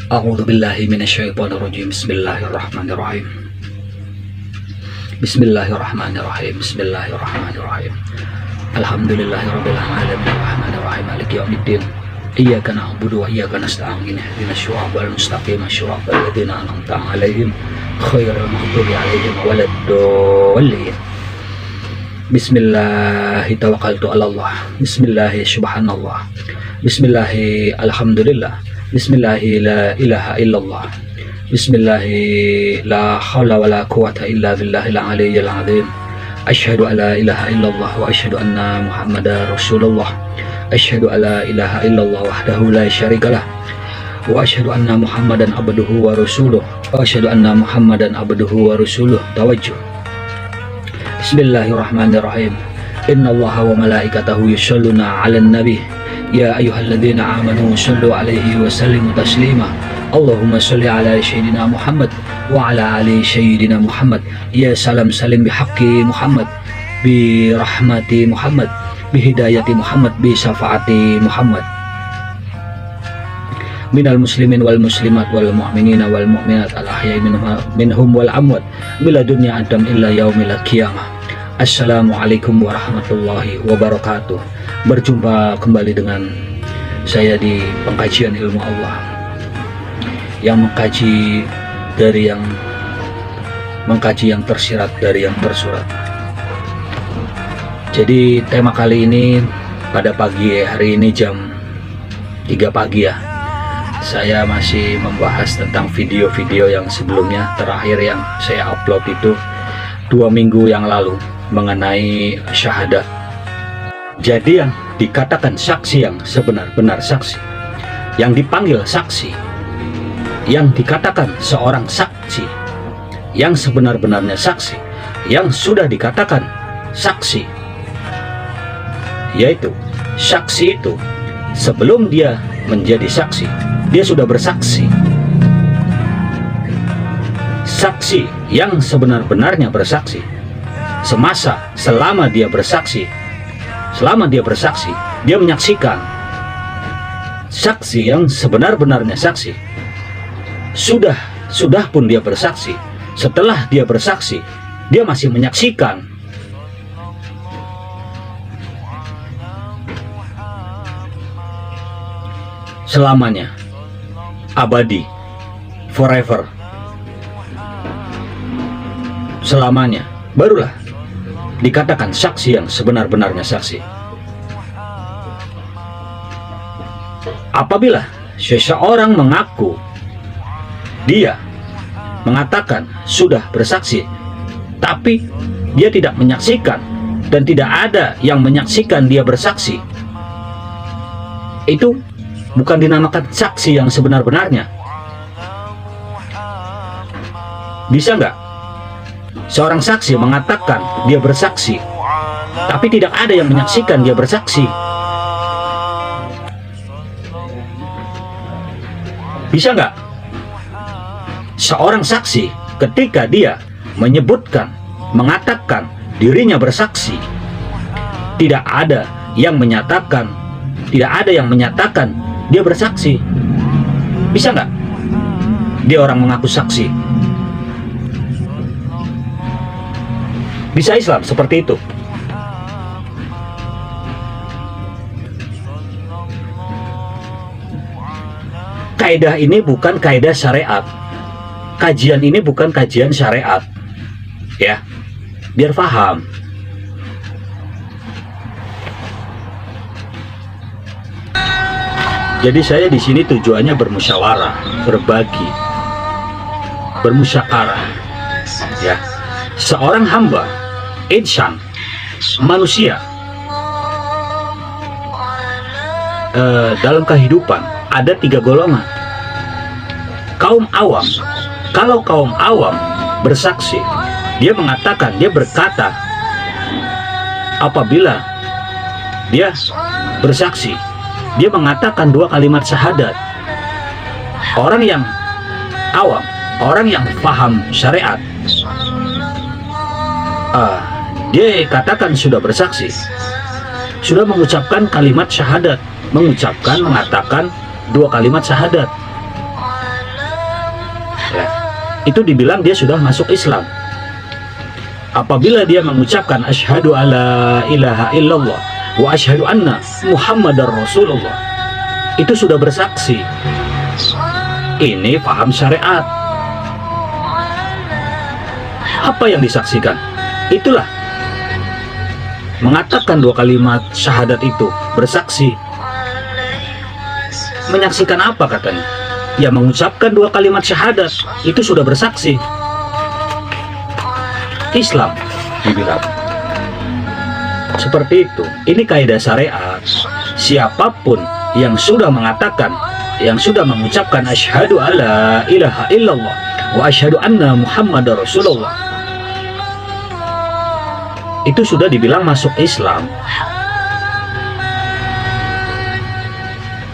A'udzu billahi minasyaitonir rajim. Bismillahirrahmanirrahim. Bismillahirrahmanirrahim. Bismillahirrahmanirrahim. Alhamdulillahirabbil alamin arrahmanir rahim maliki yaumiddin. Iyyaka na'budu wa iyyaka nasta'in. Ihdinas siratal mustaqim, siratal ladzina an'amta 'alaihim ghairil maghdubi 'alaihim waladdallin. Bismillahi tawakkaltu 'alallah. Bismillahi subhanallah. Bismillahi alhamdulillah. Bismillahi la ilaha illallah. Bismillahi la hawla wa la quwata illa billahil aliyyil azim. Asyhadu an la ilaha illallah wa asyhadu anna muhammadar rasulullah. Asyhadu an la ilaha illallah wahdahu la syarikalah wa asyhadu anna muhammadan abduhu wa rasuluh. Wa asyhadu anna muhammadan abduhu wa rasuluh. Tawajjuh. Bismillahirrahmanirrahim. Innallaha wa malaikatahu yusholluna 'alan nabi. Ya ayyuhalladzina amanu shallu 'alaihi wa sallimu taslima. Allahumma shalli 'ala sayyidina Muhammad wa 'ala ali sayyidina Muhammad. Ya salam salim bihaqqi Muhammad, bi rahmati Muhammad, bi hidayati Muhammad, bi syafaati Muhammad. Minal muslimin wal muslimat wal mu'minina wal mu'minat al ahya'i minhum wal amwat bila dunya adam illa yaumil qiyamah. Assalamualaikum warahmatullahi wabarakatuh. Berjumpa kembali dengan saya di pengkajian ilmu Allah, yang mengkaji yang tersirat dari yang tersurat. Jadi tema kali ini pada pagi hari ini jam 3 pagi ya, saya masih membahas tentang video-video yang sebelumnya. Terakhir yang saya upload itu 2 minggu yang lalu mengenai syahadat. Jadi yang dikatakan saksi yang sebenar-benar saksi, yang dipanggil saksi, yang dikatakan seorang saksi, yang sebenar-benarnya saksi, yang sudah dikatakan saksi, yaitu saksi itu sebelum dia menjadi saksi, dia sudah bersaksi. Saksi yang sebenar-benarnya bersaksi, selama dia bersaksi, dia menyaksikan. Saksi yang sebenar-benarnya saksi, sudah pun dia bersaksi, setelah dia bersaksi, dia masih menyaksikan. Selamanya, abadi, forever, selamanya, barulah dikatakan saksi yang sebenar-benarnya saksi. Apabila seseorang mengaku, dia mengatakan sudah bersaksi, tapi dia tidak menyaksikan dan tidak ada yang menyaksikan dia bersaksi, itu bukan dinamakan saksi yang sebenar-benarnya. Bisa nggak seorang saksi mengatakan dia bersaksi, tapi tidak ada yang menyaksikan dia bersaksi? Bisa nggak seorang saksi ketika dia menyebutkan, mengatakan dirinya bersaksi, tidak ada yang menyatakan dia bersaksi? Bisa nggak dia orang mengaku saksi? Bisa Islam seperti itu? Kaidah ini bukan kaidah syariat. Kajian ini bukan kajian syariat. Ya, biar paham. Jadi saya di sini tujuannya bermusyawarah, berbagi, bermusyawarah. Ya, seorang hamba, insan, manusia, dalam kehidupan ada 3 golongan. Kaum awam. Kalau kaum awam bersaksi, dia mengatakan, dia berkata, apabila dia bersaksi, dia mengatakan 2 kalimat syahadat. Orang yang awam, orang yang paham syariat, dia katakan sudah bersaksi, sudah mengucapkan kalimat syahadat, mengatakan 2 kalimat syahadat. itu dibilang dia sudah masuk Islam. Apabila dia mengucapkan asyhadu alla ilaha illallah wa asyhadu anna muhammadar rasulullah, itu sudah bersaksi. Ini paham syariat. Apa yang disaksikan? Itulah mengatakan 2 kalimat syahadat itu, bersaksi. Menyaksikan apa katanya? Ya mengucapkan 2 kalimat syahadat, itu sudah bersaksi. Islam dibilang seperti itu. Ini kaidah syariat. Siapapun yang sudah mengatakan, yang sudah mengucapkan asyhadu alla ilaha illallah wa asyhadu anna muhammadar rasulullah, itu sudah dibilang masuk Islam.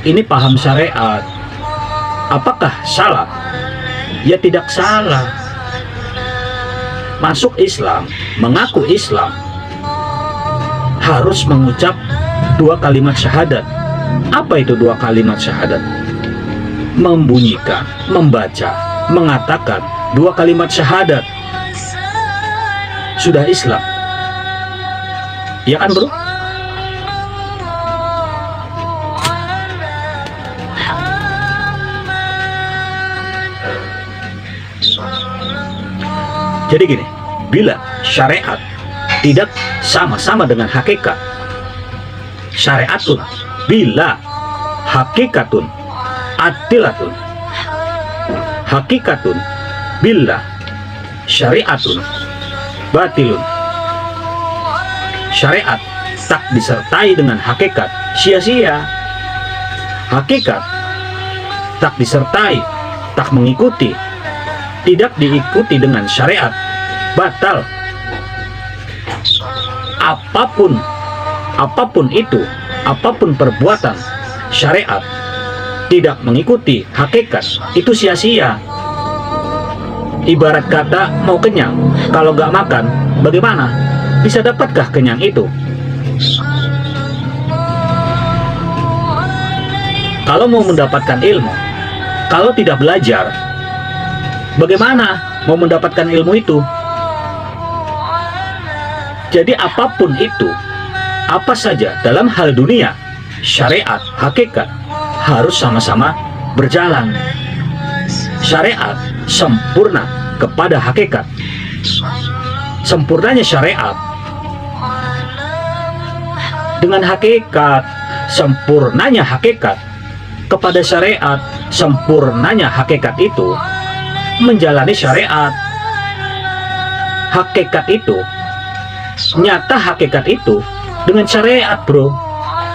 Ini paham syariat. Apakah salah? Ya tidak salah. Masuk Islam, mengaku Islam, harus mengucap 2 kalimat syahadat. Apa itu 2 kalimat syahadat? Membunyikan, membaca, mengatakan 2 kalimat syahadat, sudah Islam. Ya kan bro? Jadi gini, bila syariat tidak sama-sama dengan hakikat, syariatun bila hakikatun adilatun, hakikatun bila syariatun batilun, syariat tak disertai dengan hakikat, sia-sia. Hakikat tak disertai, tak mengikuti, tidak diikuti dengan syariat, batal. Apapun itu, apapun perbuatan syariat tidak mengikuti hakikat, itu sia-sia. Ibarat kata mau kenyang, kalau gak makan, bagaimana? Bisa dapatkah kenyang itu? Kalau mau mendapatkan ilmu, kalau tidak belajar, bagaimana mau mendapatkan ilmu itu? Jadi apapun itu, apa saja dalam hal dunia, syariat, hakikat harus sama-sama berjalan. Syariat sempurna kepada hakikat. Sempurnanya syariat dengan hakikat, sempurnanya hakikat kepada syariat, sempurnanya hakikat itu menjalani syariat. Hakikat itu, nyata hakikat itu dengan syariat bro.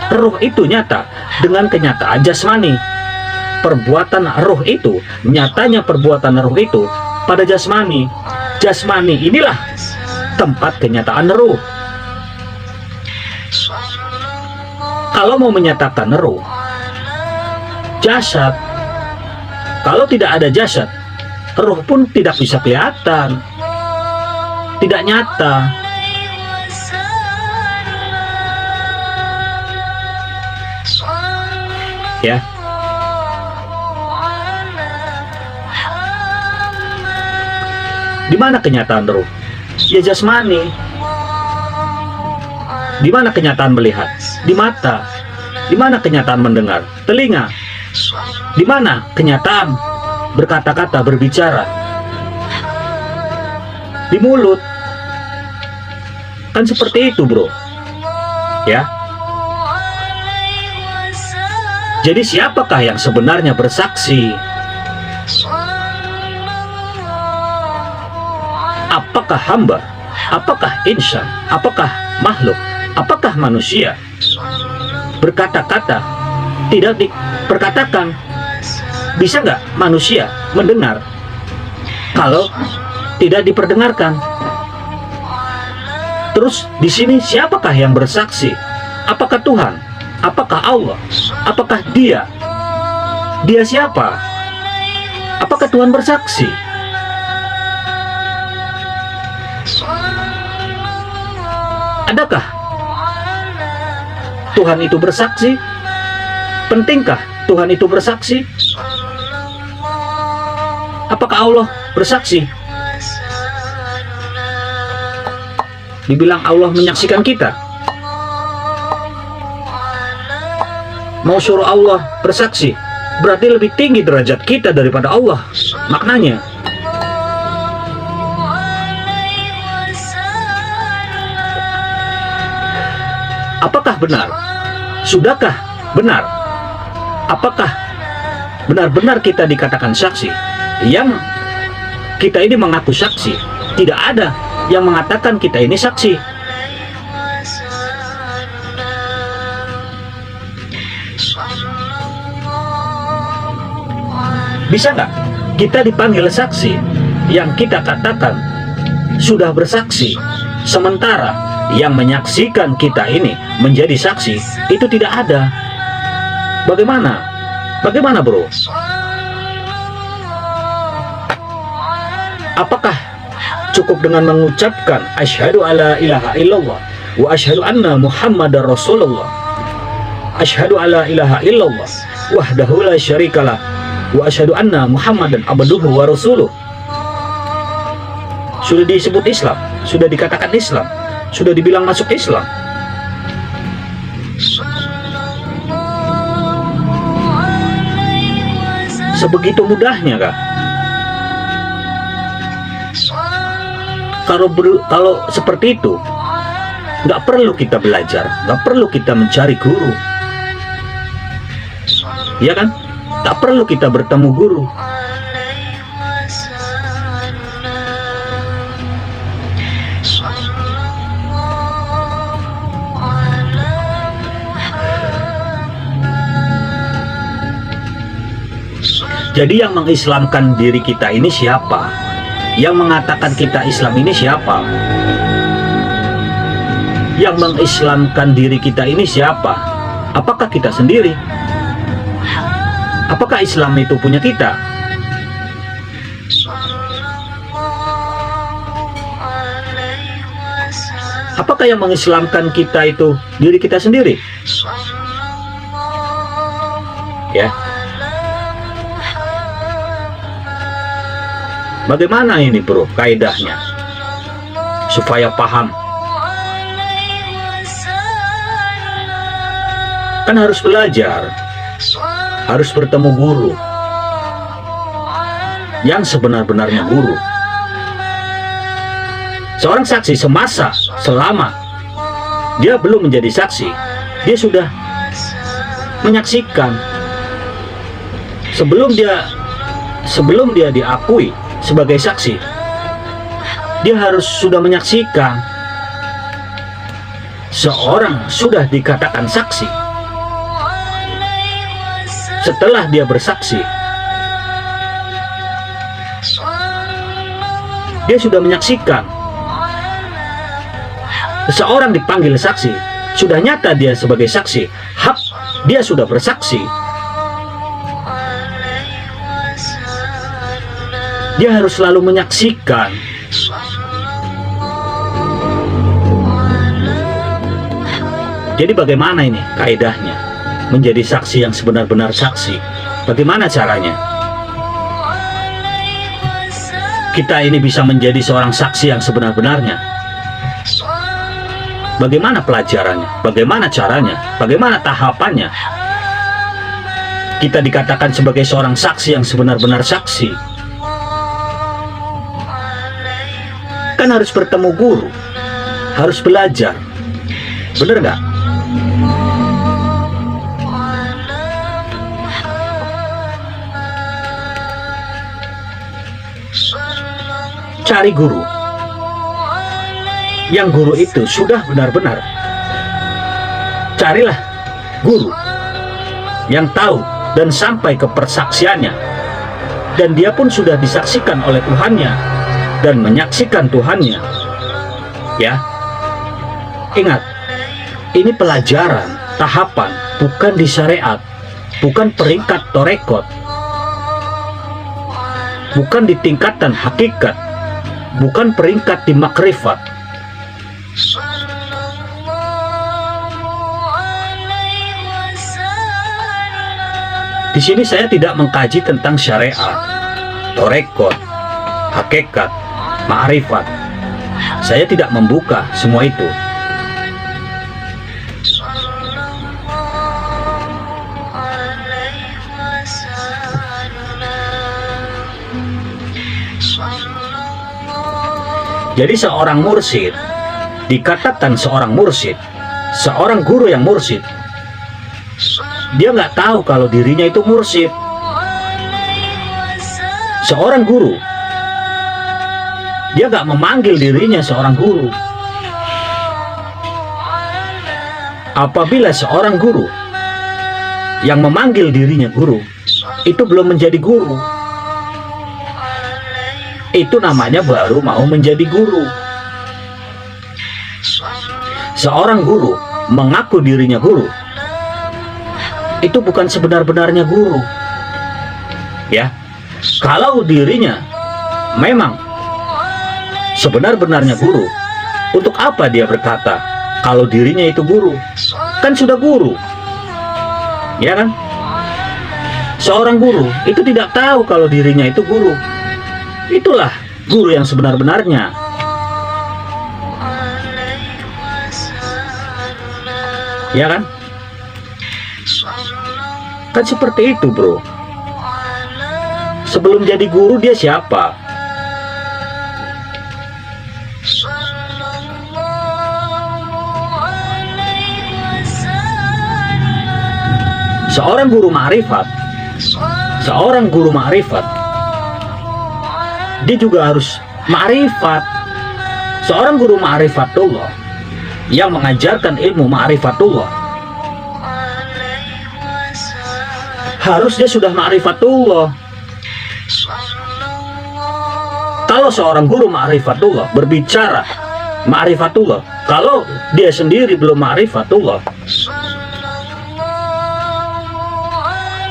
Ruh itu nyata dengan kenyataan jasmani. Perbuatan ruh itu, nyatanya perbuatan ruh itu pada jasmani. Jasmani inilah tempat kenyataan ruh. Kalau mau menyatakan ruh, jasad. Kalau tidak ada jasad, ruh pun tidak bisa kelihatan, tidak nyata. Ya. Di mana kenyataan ruh? Ya jasmani. Di mana kenyataan melihat? Di mata. Di mana kenyataan mendengar? Telinga. Di mana kenyataan berkata-kata, berbicara? Di mulut. Kan seperti itu bro. Ya. Jadi siapakah yang sebenarnya bersaksi? Apakah hamba? Apakah insan? Apakah makhluk? Apakah manusia? Berkata-kata tidak diperkatakan. Bisa nggak manusia mendengar kalau tidak diperdengarkan? Terus di sini siapakah yang bersaksi? Apakah Tuhan? Apakah Allah? Apakah Dia? Dia siapa? Apakah Tuhan bersaksi? Adakah Tuhan itu bersaksi? Pentingkah Tuhan itu bersaksi? Apakah Allah bersaksi? Dibilang Allah menyaksikan kita. Mau suruh Allah bersaksi, berarti lebih tinggi derajat kita daripada Allah. Maknanya. Apakah benar? Sudahkah benar? Apakah benar-benar kita dikatakan saksi? Yang kita ini mengaku saksi, tidak ada yang mengatakan kita ini saksi. Bisa nggak kita dipanggil saksi yang kita katakan sudah bersaksi, sementara yang menyaksikan kita ini menjadi saksi itu tidak ada? Bagaimana? Bagaimana, bro? Apakah cukup dengan mengucapkan asyhadu alla ilaha illallah wa asyhadu anna muhammadar rasulullah, asyhadu alla ilaha illallah wahdahu la syarikalah wa asyhadu anna muhammadan abduhu wa rasuluh? Sudah disebut Islam, sudah dikatakan Islam, sudah dibilang masuk Islam. Sebegitu mudahnya kah? Kalau seperti itu, nggak perlu kita belajar, nggak perlu kita mencari guru, ya kan? Tak perlu kita bertemu guru. Jadi yang mengislamkan diri kita ini siapa? Yang mengatakan kita Islam ini siapa? Yang mengislamkan diri kita ini siapa? Apakah kita sendiri? Apakah Islam itu punya kita? Apakah yang mengislamkan kita itu diri kita sendiri? Ya. Bagaimana ini, bro, kaidahnya? Supaya paham. Kan harus belajar. Harus bertemu guru yang sebenar-benarnya guru. Seorang saksi semasa, selama dia belum menjadi saksi, dia sudah menyaksikan. Sebelum dia diakui sebagai saksi, dia harus sudah menyaksikan. Seorang sudah dikatakan saksi setelah dia bersaksi, dia sudah menyaksikan. Seseorang dipanggil saksi, sudah nyata dia sebagai saksi, hak dia sudah bersaksi. Dia harus selalu menyaksikan. Jadi bagaimana ini kaidahnya menjadi saksi yang sebenar-benar saksi? Bagaimana caranya kita ini bisa menjadi seorang saksi yang sebenar-benarnya? Bagaimana pelajarannya? Bagaimana caranya? Bagaimana tahapannya? Kita dikatakan sebagai seorang saksi yang sebenar-benar saksi. Kan harus bertemu guru, harus belajar. Bener nggak? Cari guru. Yang guru itu sudah benar-benar. Carilah guru yang tahu dan sampai ke persaksiannya, dan dia pun sudah disaksikan oleh Tuhannya dan menyaksikan Tuhannya. Ya, ingat, ini pelajaran, tahapan, bukan di syariat, bukan peringkat torekot, bukan di tingkatan hakikat, bukan peringkat di makrifat. Di sini saya tidak mengkaji tentang syariat, torekot, hakikat, ma'rifat. Saya tidak membuka semua itu. Jadi seorang mursyid, dikatakan seorang mursyid, seorang guru yang mursyid, dia nggak tahu kalau dirinya itu mursyid. Seorang guru, dia nggak memanggil dirinya seorang guru. Apabila seorang guru yang memanggil dirinya guru, itu belum menjadi guru. Itu namanya baru mau menjadi guru. Seorang guru mengaku dirinya guru, itu bukan sebenar-benarnya guru. Ya, kalau dirinya memang sebenar-benarnya guru, untuk apa dia berkata kalau dirinya itu guru? Kan sudah guru, ya kan? Seorang guru itu tidak tahu kalau dirinya itu guru. Itulah guru yang sebenar-benarnya. Ya kan? Kan seperti itu, bro. Sebelum jadi guru dia siapa? Seorang guru ma'rifat, seorang guru ma'rifat, dia juga harus ma'rifat. Seorang guru ma'rifatullah yang mengajarkan ilmu ma'rifatullah, harus dia sudah ma'rifatullah. Kalau seorang guru ma'rifatullah berbicara ma'rifatullah, kalau dia sendiri belum ma'rifatullah,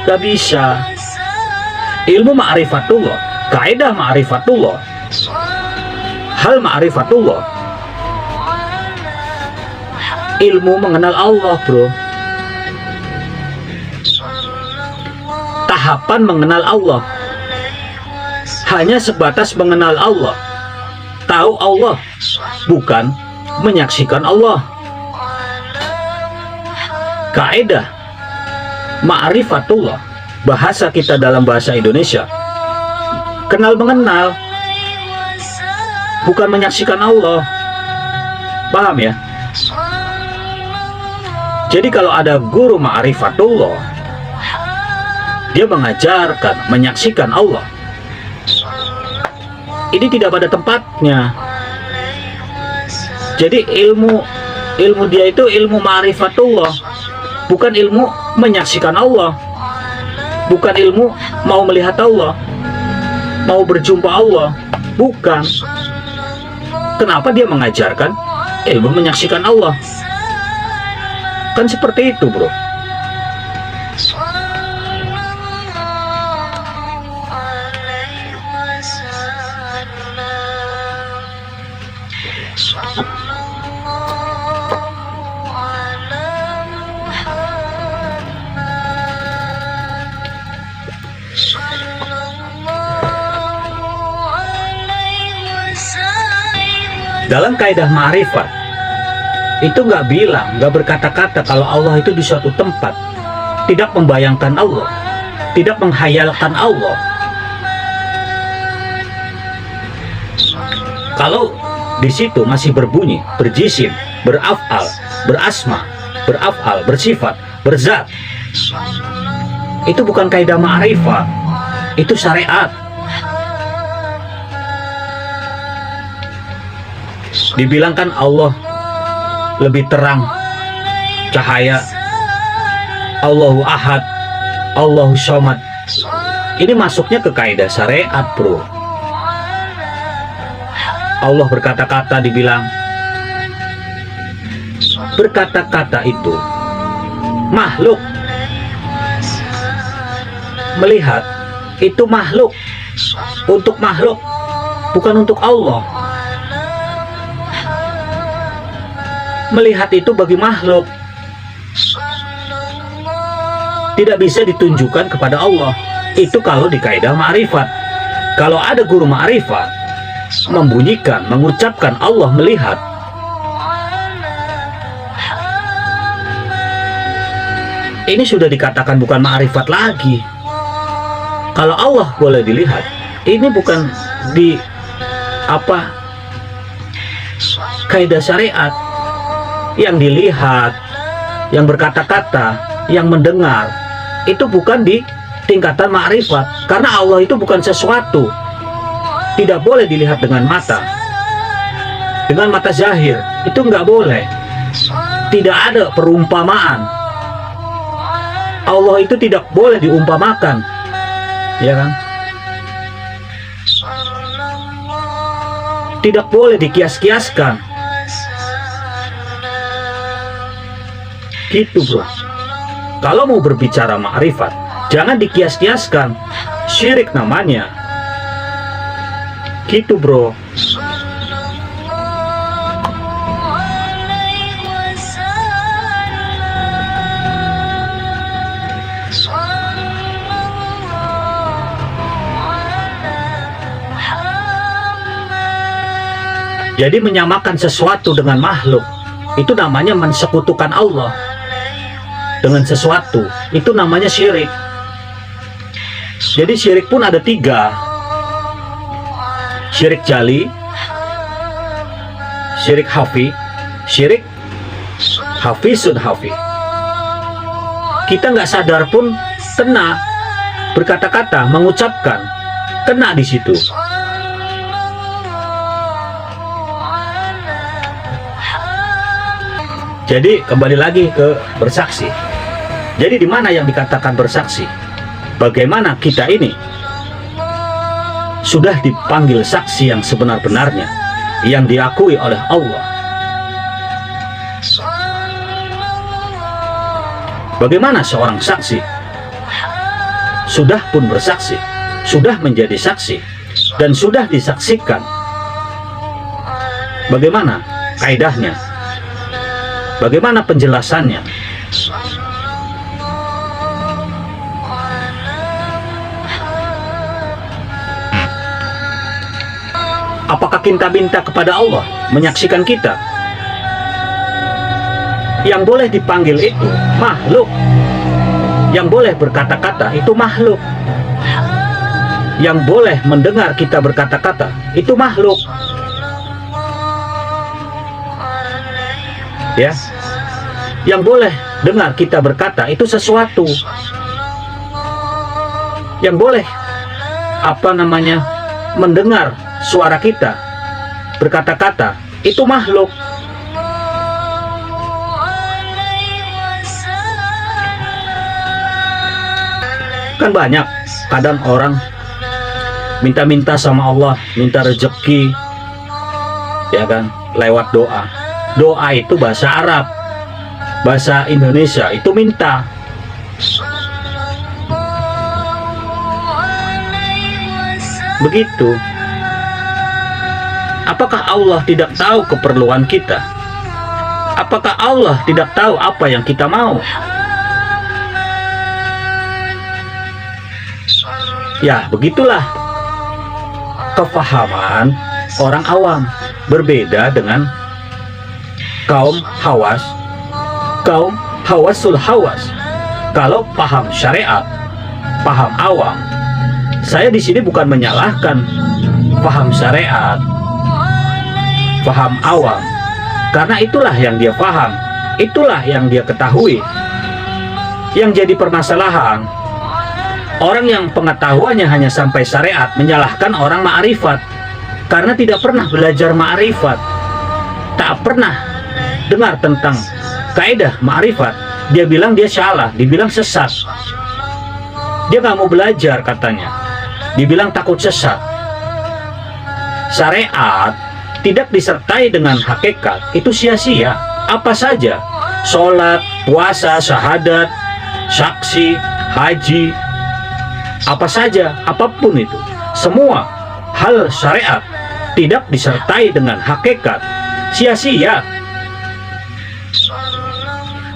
gak bisa. Ilmu ma'rifatullah, kaidah ma'rifatullah, hal ma'rifatullah, ilmu mengenal Allah, bro. Tahapan mengenal Allah hanya sebatas mengenal Allah, tahu Allah, bukan menyaksikan Allah. Kaidah ma'rifatullah, bahasa kita dalam bahasa Indonesia, kenal mengenal, bukan menyaksikan Allah. Paham ya? Jadi kalau ada guru ma'rifatullah, dia mengajarkan menyaksikan Allah, ini tidak pada tempatnya. Jadi ilmu dia itu ilmu ma'rifatullah, bukan ilmu menyaksikan Allah, bukan ilmu mau melihat Allah, mau berjumpa Allah, bukan. Kenapa dia mengajarkan ilmu menyaksikan Allah? Kan seperti itu, bro. Dalam kaidah ma'rifat itu nggak bilang, nggak berkata-kata kalau Allah itu di suatu tempat, tidak membayangkan Allah, tidak menghayalkan Allah. Kalau di situ masih berbunyi, berjisim, beraf'al, berasma, beraf'al, bersifat, berzat, itu bukan kaidah ma'rifat, itu syariat. Dibilangkan Allah lebih terang, cahaya, Allahu Ahad, Allahu Somad, ini masuknya ke kaidah syariat, bro. Allah berkata-kata, dibilang berkata-kata itu makhluk, melihat itu makhluk, untuk makhluk, bukan untuk Allah. Melihat itu bagi makhluk, tidak bisa ditunjukkan kepada Allah. Itu kalau di kaidah ma'rifat. Kalau ada guru ma'rifat membunyikan, mengucapkan Allah melihat, ini sudah dikatakan bukan ma'rifat lagi. Kalau Allah boleh dilihat, ini bukan di kaidah syariat. Yang dilihat, yang berkata-kata, yang mendengar, itu bukan di tingkatan ma'rifat. Karena Allah itu bukan sesuatu, tidak boleh dilihat dengan mata zahir, itu nggak boleh. Tidak ada perumpamaan. Allah itu tidak boleh diumpamakan, ya kan? Tidak boleh dikias-kiaskan. Gitu bro. Kalau mau berbicara ma'rifat, jangan dikias-kiaskan. Syirik namanya. Gitu bro. Jadi menyamakan sesuatu dengan makhluk, itu namanya mensekutukan Allah dengan sesuatu, itu namanya syirik. Jadi syirik pun ada 3. Syirik jali, syirik hafi, syirik hafizun hafi. Kita nggak sadar pun kena, berkata-kata, mengucapkan, kena di situ. Jadi kembali lagi ke bersaksi. Jadi di mana yang dikatakan bersaksi? Bagaimana kita ini sudah dipanggil saksi yang sebenar-benarnya, yang diakui oleh Allah. Bagaimana seorang saksi sudah pun bersaksi, sudah menjadi saksi, dan sudah disaksikan? Bagaimana kaidahnya? Bagaimana penjelasannya? Apakah kita minta kepada Allah menyaksikan kita? Yang boleh dipanggil itu makhluk. Yang boleh berkata-kata itu makhluk. Yang boleh mendengar kita berkata-kata itu makhluk. Ya, yang boleh dengar kita berkata itu sesuatu. Yang boleh mendengar suara kita berkata-kata itu makhluk. Kan banyak kadang orang minta-minta sama Allah, minta rezeki, ya kan, lewat doa. Doa itu bahasa Arab, bahasa Indonesia itu minta. Begitu. Apakah Allah tidak tahu keperluan kita? Apakah Allah tidak tahu apa yang kita mau? Ya, begitulah kefahaman orang awam, berbeda dengan kaum hawasul hawas. Kalau paham syariat, paham awam, saya di sini bukan menyalahkan paham syariat, paham awam, karena itulah yang dia paham, itulah yang dia ketahui. Yang jadi permasalahan, orang yang pengetahuannya hanya sampai syariat menyalahkan orang ma'rifat karena tidak pernah belajar ma'rifat, tak pernah dengar tentang kaidah ma'rifat. Dia bilang dia salah, dibilang sesat. Dia nggak mau belajar katanya, dibilang takut sesat. Syariat tidak disertai dengan hakikat itu sia-sia. Apa saja, sholat, puasa, syahadat, saksi, haji, apa saja, apapun itu, semua hal syariat tidak disertai dengan hakikat, sia-sia.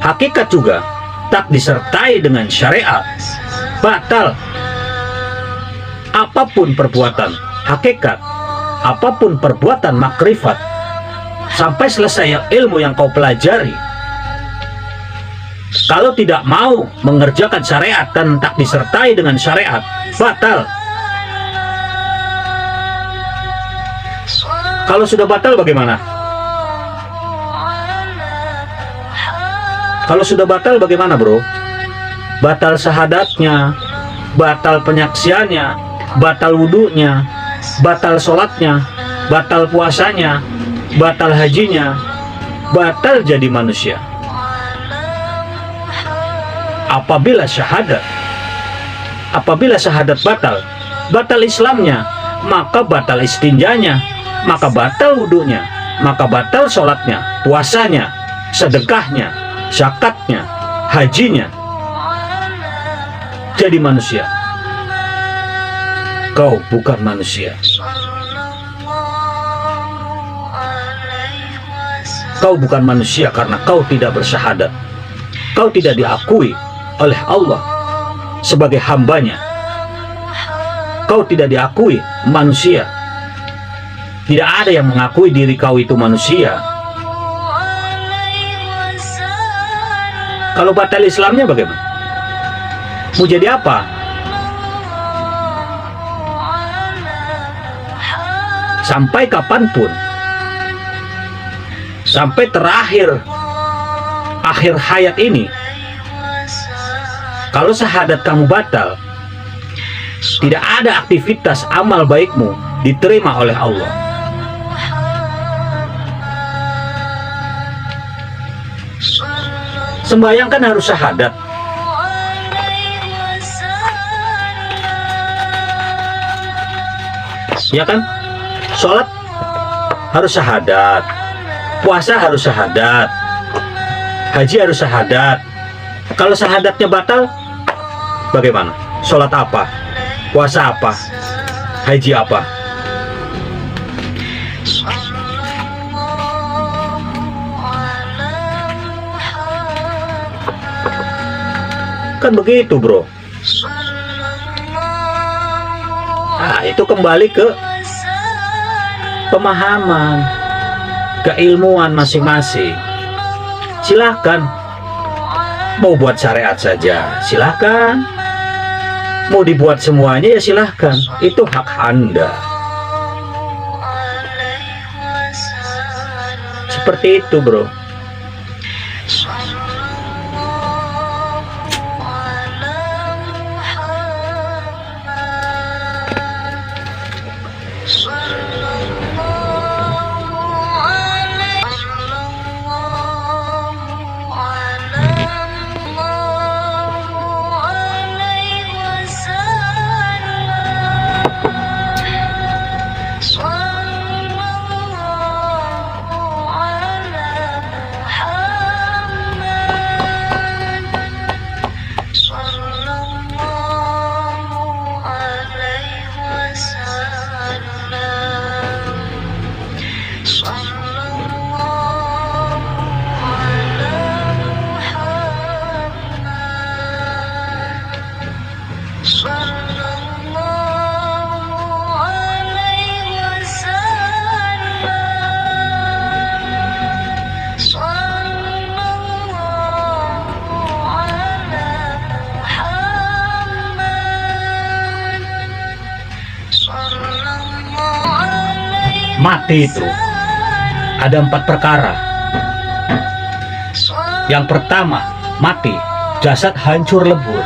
Hakikat juga tak disertai dengan syariat, batal. apapun perbuatan hakikat, apapun perbuatan makrifat, sampai selesai ilmu yang kau pelajari, kalau tidak mau mengerjakan syariat dan tak disertai dengan syariat, batal. Kalau sudah batal bagaimana? Kalau sudah batal bagaimana, bro? Batal syahadatnya, batal penyaksiannya, batal wudhunya, batal sholatnya, batal puasanya, batal hajinya, batal jadi manusia. Apabila syahadat batal, batal Islamnya, maka batal istinjanya, maka batal wudhunya, maka batal sholatnya, puasanya, sedekahnya, zakatnya, hajinya. Jadi manusia. Kau bukan manusia. Kau bukan manusia karena kau tidak bersyahadat. Kau tidak diakui oleh Allah sebagai hambanya. Kau tidak diakui manusia. Tidak ada yang mengakui diri kau itu manusia. Kalau batal Islamnya bagaimana? Mau jadi apa? Sampai kapanpun, sampai akhir hayat ini, kalau syahadat kamu batal, tidak ada aktivitas amal baikmu diterima oleh Allah. Sembahyang kan harus syahadat. Ya kan? Sholat harus syahadat, puasa harus syahadat, haji harus syahadat. Kalau syahadatnya batal, bagaimana? Sholat apa? Puasa apa? Haji apa? Kan begitu, bro. Nah, itu kembali ke pemahaman, keilmuan masing-masing. Silahkan. Mau buat syariat saja, silahkan. Mau dibuat semuanya, ya silahkan. Itu hak Anda. Seperti itu, bro. Mati itu ada 4 perkara. Yang pertama, mati, jasad hancur lebur,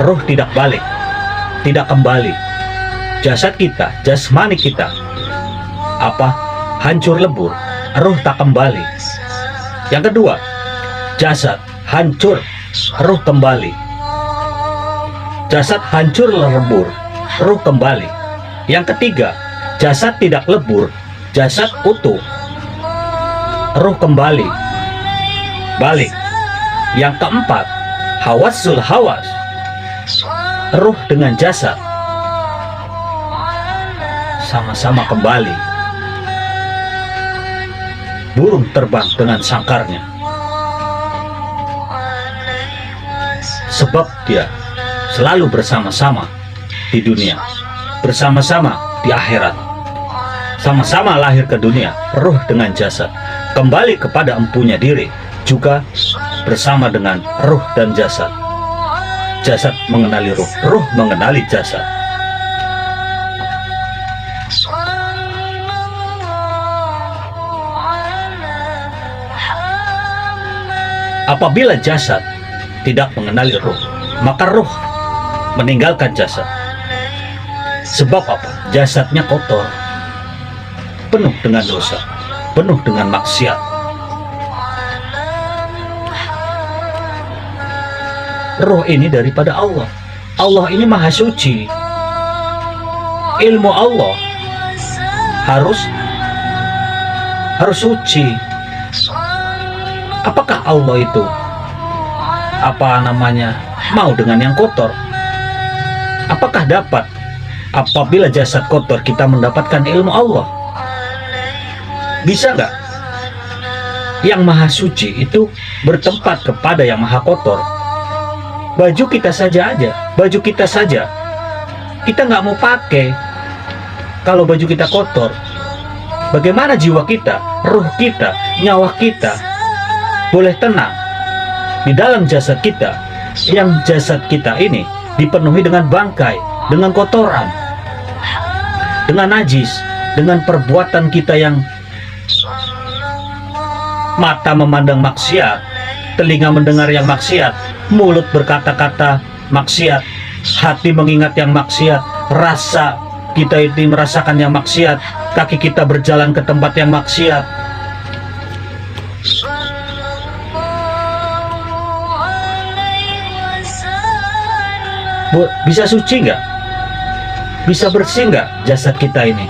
ruh tidak balik, tidak kembali. Jasad kita, jasmani kita, hancur lebur, ruh tak kembali. Yang kedua, jasad hancur, ruh kembali. Jasad hancur lebur, ruh kembali. Yang ketiga, jasad tidak lebur, jasad utuh, ruh kembali, balik. Yang keempat, hawasul hawas, ruh dengan jasad sama-sama kembali. Burung terbang dengan sangkarnya, sebab dia selalu bersama-sama di dunia. bersama-sama di akhirat. Sama-sama lahir ke dunia, ruh dengan jasad, kembali kepada empunya diri, juga bersama dengan ruh dan jasad. Jasad mengenali ruh, ruh mengenali jasad. Apabila jasad tidak mengenali ruh, maka ruh meninggalkan jasad. Sebab apa? Jasadnya kotor, penuh dengan dosa, penuh dengan maksiat. Ruh ini daripada Allah. Allah ini maha suci. Ilmu Allah harus suci. Apakah Allah itu mau dengan yang kotor? Apakah dapat apabila jasad kotor kita mendapatkan ilmu Allah? Bisa nggak? Yang maha suci itu bertempat kepada yang maha kotor. Baju kita saja kita nggak mau pakai kalau baju kita kotor. Bagaimana jiwa kita, ruh kita, nyawa kita boleh tenang di dalam jasad kita, yang jasad kita ini dipenuhi dengan bangkai, dengan kotoran, dengan najis, dengan perbuatan kita yang mata memandang maksiat, telinga mendengar yang maksiat, mulut berkata-kata maksiat, hati mengingat yang maksiat, rasa kita itu merasakan yang maksiat, kaki kita berjalan ke tempat yang maksiat. Bisa suci nggak? Bisa bersih nggak jasad kita ini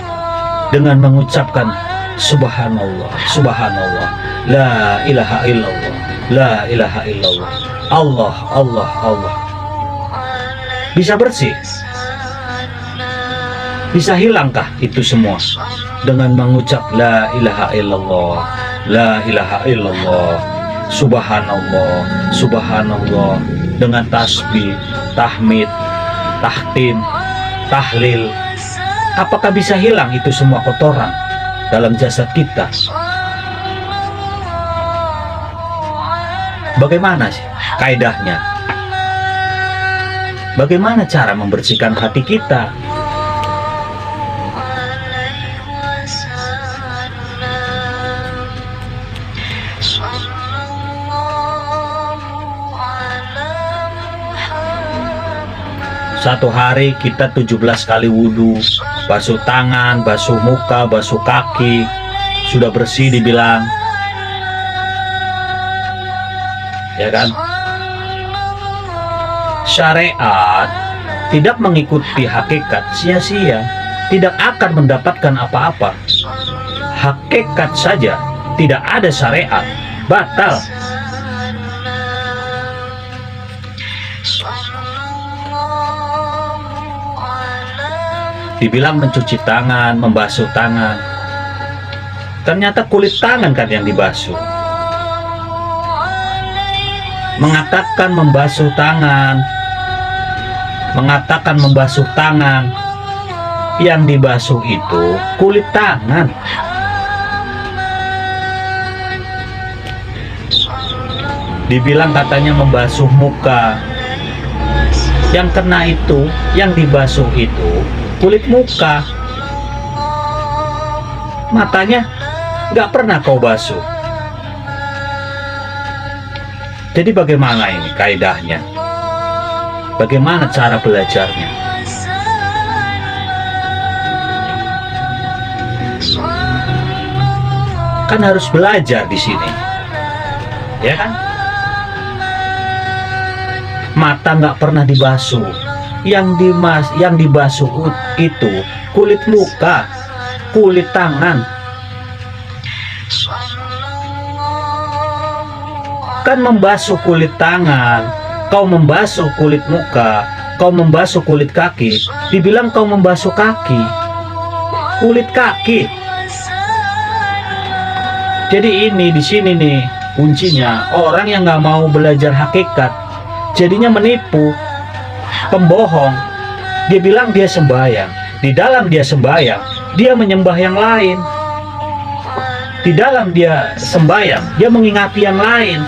dengan mengucapkan Subhanallah, Subhanallah, La ilaha illallah, La ilaha illallah, Allah, Allah, Allah. Bisa bersih? Bisa hilangkah itu semua dengan mengucap La ilaha illallah, La ilaha illallah, Subhanallah, Subhanallah, dengan tasbih, tahmid, tahtim, tahlil? Apakah bisa hilang itu semua kotoran dalam jasad kita? Bagaimana sih kaidahnya? Bagaimana cara membersihkan hati kita? Satu hari kita 17 kali wudhu, basuh tangan, basuh muka, basuh kaki, sudah bersih dibilang, ya kan? Syariat tidak mengikuti hakikat, sia-sia, tidak akan mendapatkan apa-apa. Hakikat saja, tidak ada syariat, batal. Dibilang mencuci tangan, membasuh tangan, ternyata kulit tangan kan yang dibasuh. Mengatakan membasuh tangan, mengatakan membasuh tangan, yang dibasuh itu kulit tangan. Dibilang katanya membasuh muka, yang kena itu, yang dibasuh itu kulit muka. Matanya nggak pernah kau basuh. Jadi bagaimana ini kaidahnya? Bagaimana cara belajarnya? Kan harus belajar di sini, ya kan? Mata nggak pernah dibasuh. Yang dibasuh itu kulit muka, kulit tangan. Kan membasuh kulit tangan, kau membasuh kulit muka, kau membasuh kulit kaki, dibilang kau membasuh kaki, kulit kaki. Jadi ini di sini nih kuncinya. Orang yang nggak mau belajar hakikat jadinya menipu, pembohong. Dia bilang dia sembahyang, Di dalam dia sembahyang, dia menyembah yang lain. Di dalam dia sembahyang, dia mengingati yang lain.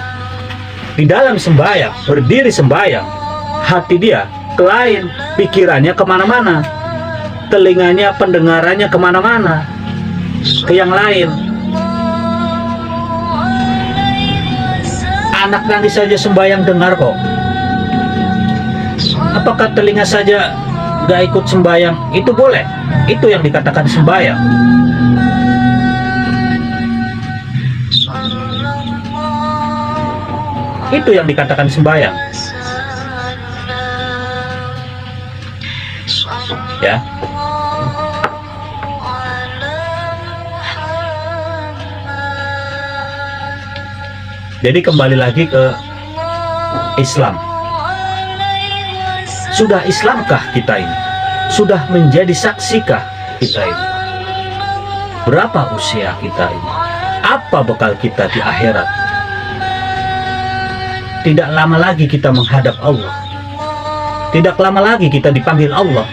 Di dalam sembahyang, berdiri sembahyang, hati dia ke lain, pikirannya kemana-mana, telinganya, pendengarannya kemana-mana, ke yang lain. Anak nangis saja sembahyang dengar kok. Apakah telinga saja gak ikut sembahyang? Itu boleh. Itu yang dikatakan sembahyang. Itu yang dikatakan sembahyang. Ya. Jadi kembali lagi ke Islam. Sudah Islamkah kita ini? Sudah menjadi saksikah kita ini? Berapa usia kita ini? Apa bekal kita di akhirat? Tidak lama lagi kita menghadap Allah. Tidak lama lagi kita dipanggil Allah.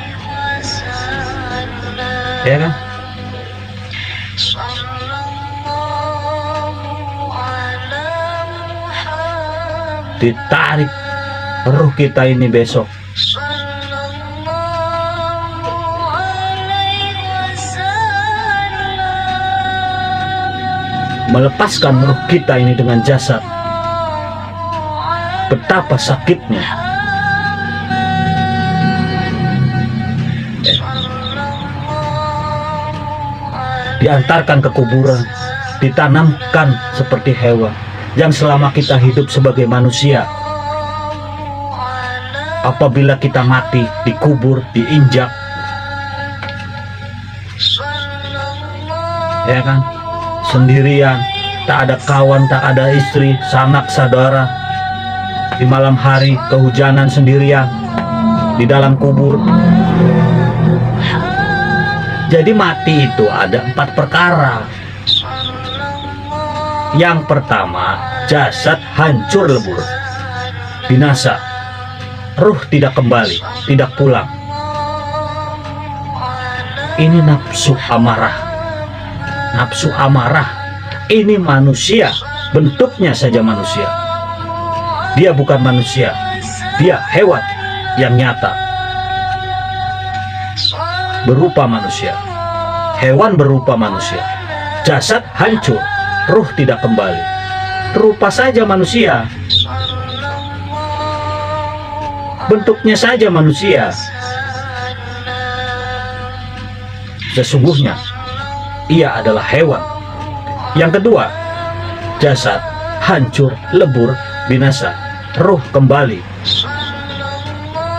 Ya kan? Ditarik ruh kita ini besok. Melepaskan ruh kita ini dengan jasad. Betapa sakitnya. Diantarkan ke kuburan, ditanamkan seperti hewan yang selama kita hidup sebagai manusia. Apabila kita mati, dikubur, diinjak, ya kan, sendirian, tak ada kawan, tak ada istri, sanak saudara. Di malam hari kehujanan sendirian di dalam kubur. Jadi mati itu ada 4 perkara. Yang pertama, jasad hancur lebur, binasa, ruh tidak kembali, tidak pulang. Ini nafsu amarah. Nafsu amarah ini manusia, bentuknya saja manusia. Dia bukan manusia, dia hewan yang nyata, berupa manusia. Hewan berupa manusia, jasad hancur, ruh tidak kembali, rupa saja manusia, bentuknya saja manusia. Sesungguhnya ia adalah hewan. Yang kedua, jasad hancur, lebur, binasa, ruh kembali.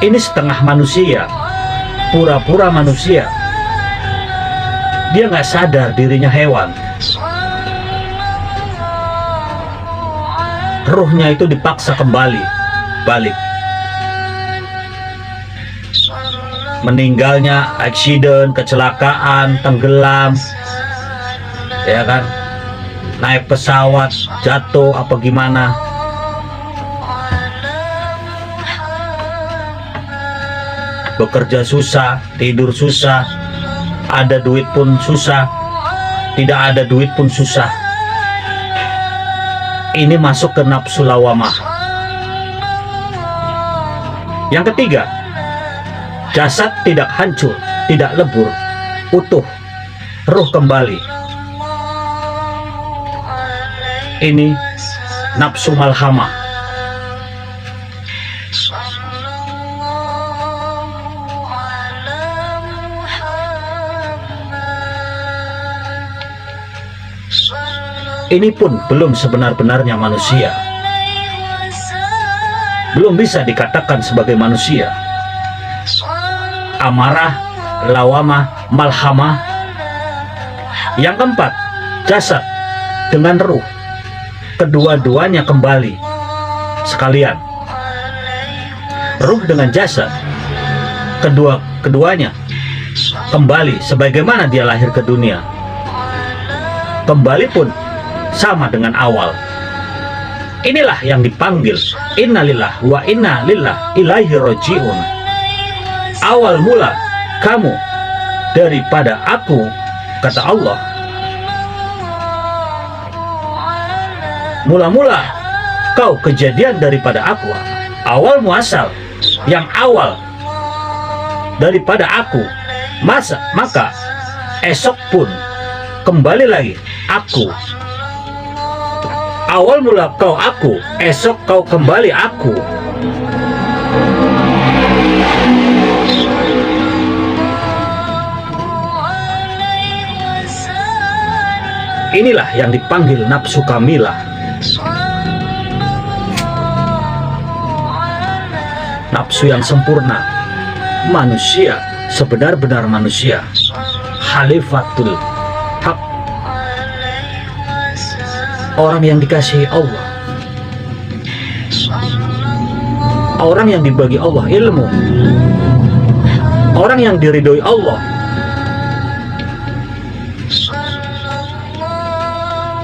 Ini setengah manusia, pura-pura manusia. Dia nggak sadar dirinya hewan. Ruhnya itu dipaksa kembali, balik. Meninggalnya aksiden, kecelakaan, tenggelam, ya kan, naik pesawat, jatuh, apa gimana. Bekerja susah, tidur susah, ada duit pun susah, tidak ada duit pun susah. Ini masuk ke nafsu lawamah. Yang ketiga, jasad tidak hancur, tidak lebur, utuh, ruh kembali. Ini nafsu malhamah. Ini pun belum sebenar-benarnya manusia. Belum bisa dikatakan sebagai manusia. Amarah, lawamah, malhamah. Yang keempat, jasad dengan ruh, kedua-duanya kembali sekalian. Ruh dengan jasad, keduanya kembali sebagaimana dia lahir ke dunia. Kembali pun sama dengan awal. Inilah yang dipanggil innalillah wa inna lillah ilaihi roji'un. Awal mula kamu daripada aku, kata Allah. Mula-mula kau kejadian daripada aku, awal muasal, yang awal daripada aku, maka esok pun kembali lagi aku. Awal mula kau aku, esok kau kembali aku. Inilah yang dipanggil nafsu kamilah. Nafsu yang sempurna, manusia, sebenar-benar manusia, khalifatul haq, orang yang dikasihi Allah, orang yang dibagi Allah ilmu, orang yang diridhoi Allah,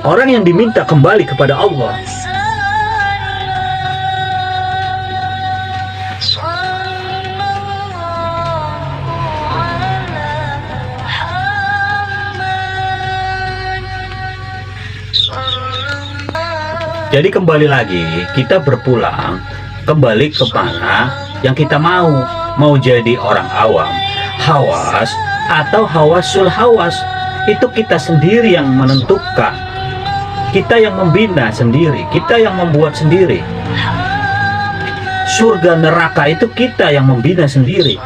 orang yang diminta kembali kepada Allah. Jadi kembali lagi, kita berpulang kembali ke mana yang kita mau jadi orang awam, hawas atau hawasul hawas, itu kita sendiri yang menentukan, kita yang membina sendiri, kita yang membuat sendiri. Surga neraka itu kita yang membina sendiri.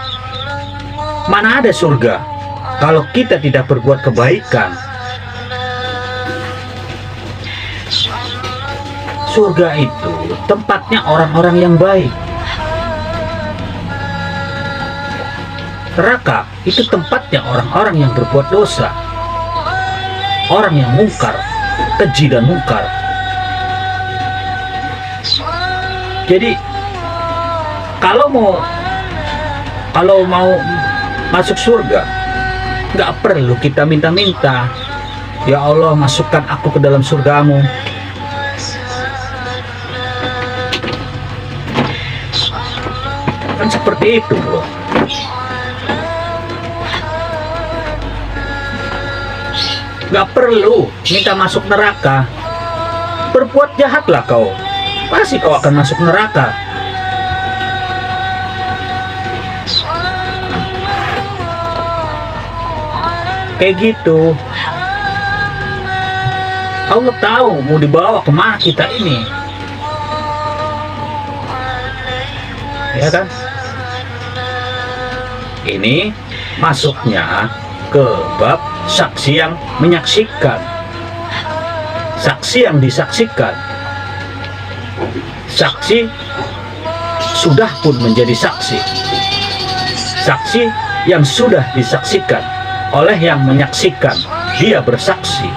Mana ada surga kalau kita tidak berbuat kebaikan? Surga itu tempatnya orang-orang yang baik. Neraka itu tempatnya orang-orang yang berbuat dosa, orang yang mungkar, keji dan mungkar. Jadi kalau mau masuk surga, nggak perlu kita minta-minta, ya Allah masukkan aku ke dalam surgamu. Kan seperti itu, bro. Gak perlu minta masuk neraka. Berbuat jahatlah kau, pasti kau akan masuk neraka. Kayak gitu. Allah tahu mau dibawa kemana kita ini, ya kan? Ini masuknya ke bab saksi yang menyaksikan, saksi yang disaksikan. Saksi sudah pun menjadi saksi, saksi yang sudah disaksikan oleh yang menyaksikan, dia bersaksi.